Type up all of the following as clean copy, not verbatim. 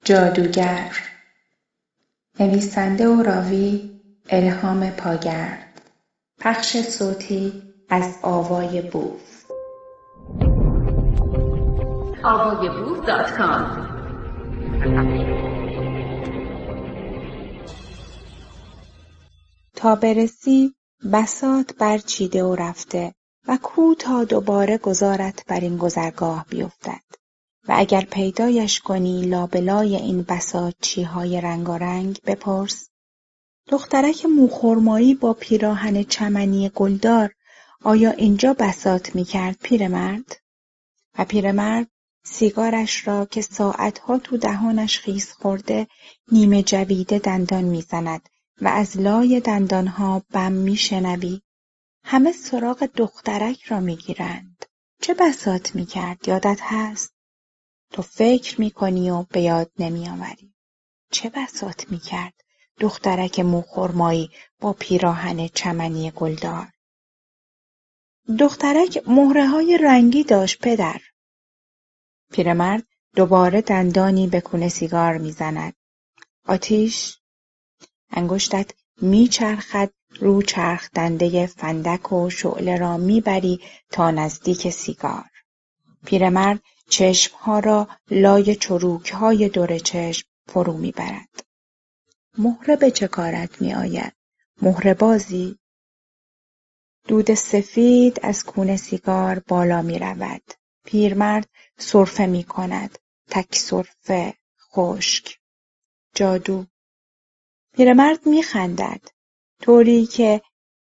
جادوگر. نویسنده و راوی الهام پاگرد. پخش صوتی از آوای بوف. avayaboof.com. تا برسی بساط برچیده و رفته و کو تا دوباره گذارت بر این گذرگاه بیفتد و اگر پیدایش کنی لابلای این بساط چیهای رنگارنگ بپرس: دخترک موخرمایی با پیراهن چمنی گلدار آیا اینجا بساط می‌کرد پیرمرد؟ و پیرمرد سیگارش را که ساعتها تو دهانش خیس خورده نیمه جویده دندان میزند و از لای دندانها بم میشنوی: همه سراغ دخترک را میگیرند. چه بساط میکرد یادت هست؟ تو فکر میکنی و به یاد نمیآوری. چه بساط میکرد دخترک موخرمایی با پیراهن چمنی گلدار؟ دخترک مهره‌های رنگی داشت پدر. پیرمرد دوباره دندانی به کون سیگار میزند. آتیش؟ انگشتت میچرخد رو چرخ دنده فندک و شعله را میبری تا نزدیک سیگار. پیرمرد چشمها را لای چروکهای دور چشم فرو میبرد. مهره به چه کارت میآید؟ مهره بازی؟ دود سفید از کون سیگار بالا میرود. پیرمرد سرفه میکند. تک سرفه، خشک. جادو. پیرمرد میخندد طوری که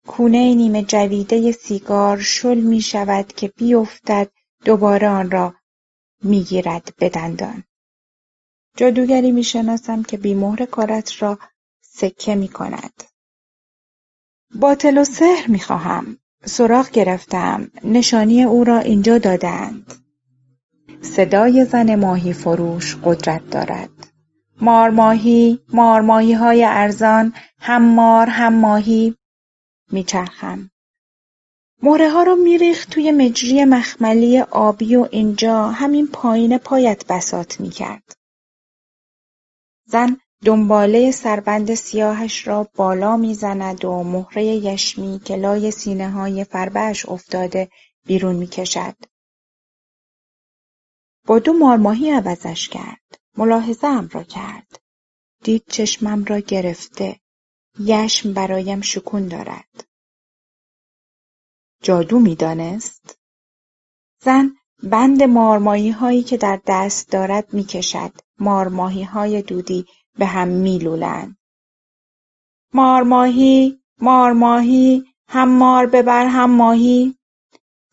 کونه نیمه جویده سیگار شل میشود که بیفتد دوباره آن را میگیرد به دندان. جادوگری میشناسم که بیمهر کارت را سکه میکند. باطل و سحر میخواهم. سراغ گرفتم. نشانی او را اینجا دادند. صدای زن ماهی فروش قدرت دارد. مارماهی، مارماهی های ارزان، هم مار هم ماهی. میچرخم. مهره ها رو میریخت توی مجری مخملی آبی و اینجا همین پایین پایت بساط میکرد. زن دنباله سربند سیاهش را بالا میزند و مهره یشمی که لای سینه های فربه‌اش افتاده بیرون میکشد. با 2 مارماهی عوضش کرد. ملاحظه ام را کرد. دید چشمم را گرفته. یشم برایم شکون دارد. جادو میدانست؟ زن بند مارماهی هایی که در دست دارد میکشد. مارماهی های دودی به هم میلولند. مارماهی، مارماهی، هم مار ببر هم ماهی.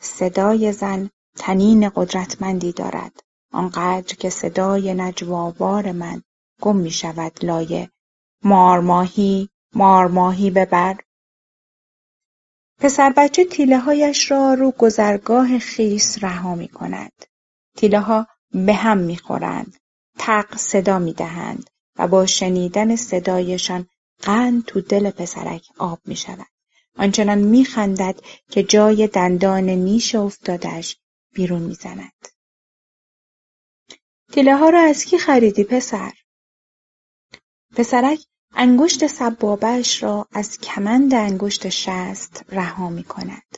صدای زن طنین قدرتمندی دارد. آنقدر که صدای نجوابار من گم می شود لای مارماهی، مارماهی ببر. پسر بچه تیله هایش را رو گذرگاه خیس رها می کند. تیله ها به هم می خورند. تق صدا می دهند و با شنیدن صدایشان قند تو دل پسرک آب می شود. آنچنان می خندد که جای دندان نیش افتادش بیرون می زند. تیله ها را از کی خریدی پسر؟ پسرک انگشت سبابه‌اش را از کمند انگشت شست رها می کند.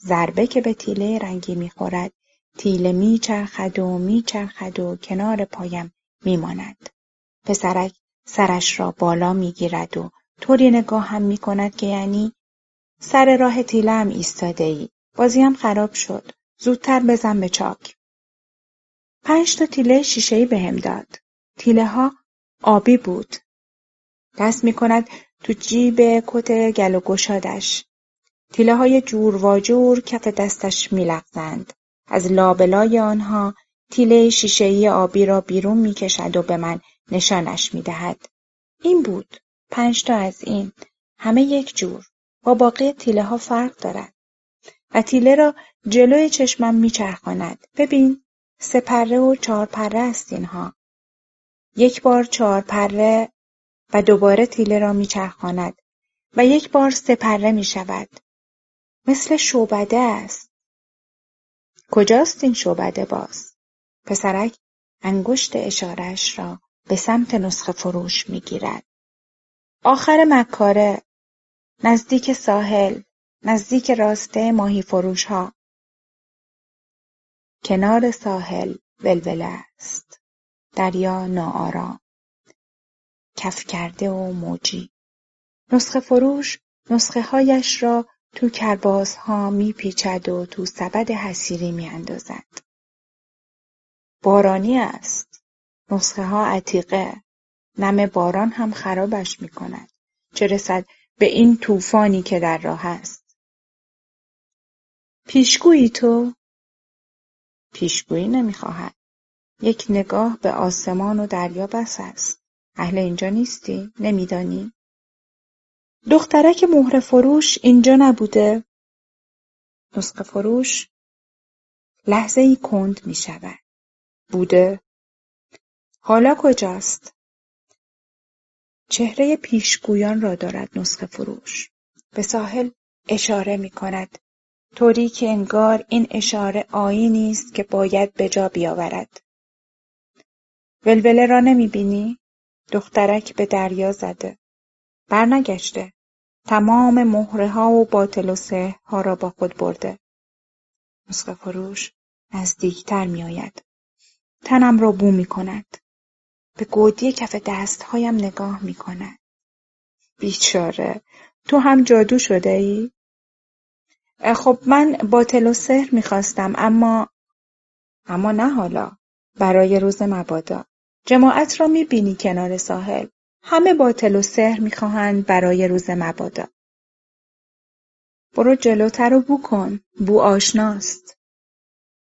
ضربه که به تیله رنگی می خورد، تیله می چرخد و کنار پایم می ماند. پسرک سرش را بالا می گیرد و طوری نگاه هم می کند که یعنی سر راه تیله هم ایستاده ای. بازیم خراب شد. زودتر بزن به چاک. 5 تا تیله شیشه‌ای بهم داد. تیله ها آبی بود. دست می کند تو جیب کت گل و گشادش. تیله های جور و جور کف دستش می لغزند. از لابلای آنها تیله شیشه‌ای آبی را بیرون می کشد و به من نشانش می دهد. این بود. 5 تا از این. همه یک جور. با باقی تیله ها فرق دارد. و تیله را جلوی چشمم می چرخاند. ببین 3 پره و 4 پره است اینها. 1 بار 4 پره و دوباره تیله را می چرخاند و 1 بار 3 پره می شود. مثل شعبده است. کجاست این شعبده باز؟ پسرک انگشت اشاره‌اش را به سمت نسخه فروش میگیرد. آخر مکاره، نزدیک ساحل، نزدیک راسته ماهی فروش ها. کنار ساحل ولوله است. دریا ناآرام، کف کرده و موجی. نسخه فروش نسخه هایش را تو کرباسها میپیچد و تو سبد حصیری میاندازد. بارانی است. نسخه ها عتیقه. نم باران هم خرابش میکند. چه رسد به این طوفانی که در راه است. پیشگویی تو؟ پیشگویی نمیخواهد. یک نگاه به آسمان و دریا بس است. اهل اینجا نیستی؟ نمیدانی؟ دخترک مهره فروش اینجا نبوده؟ نسخه فروش لحظه‌ای کند میشود. بوده؟ حالا کجاست؟ چهره پیشگویان را دارد نسخه فروش. به ساحل اشاره میکند. طوری که انگار این اشاره آیینی است که باید به جا بیاورد. ولوله را نمیبینی؟ دخترک به دریا زده. برنگشته. تمام مهره‌ها و باطل و سحرها را با خود برده. نسخه فروش نزدیکتر میآید. تنم را بو میکند. به گودی کف دستهایم نگاه میکند. بیچاره، تو هم جادو شده ای؟ خب من باطل و سحر میخواستم اما نه حالا. برای روز مبادا. جماعت را میبینی کنار ساحل. همه باطل و سحر میخواهند برای روز مبادا. برو جلوتر و بو کن. بو آشناست.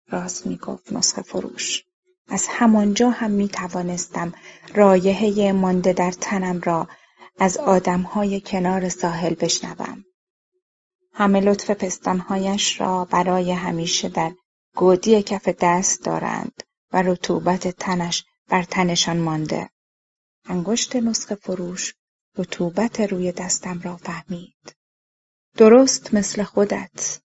راست میگفت نسخه فروش. از همانجا هم میتوانستم رایحه مانده در تنم را از آدمهای کنار ساحل بشنوم. همه لطف پستانهایش را برای همیشه در گودی کف دست دارند و رطوبت تنش بر تنشان مانده. انگشت نسخه فروش رطوبت روی دستم را فهمید. درست مثل خودت.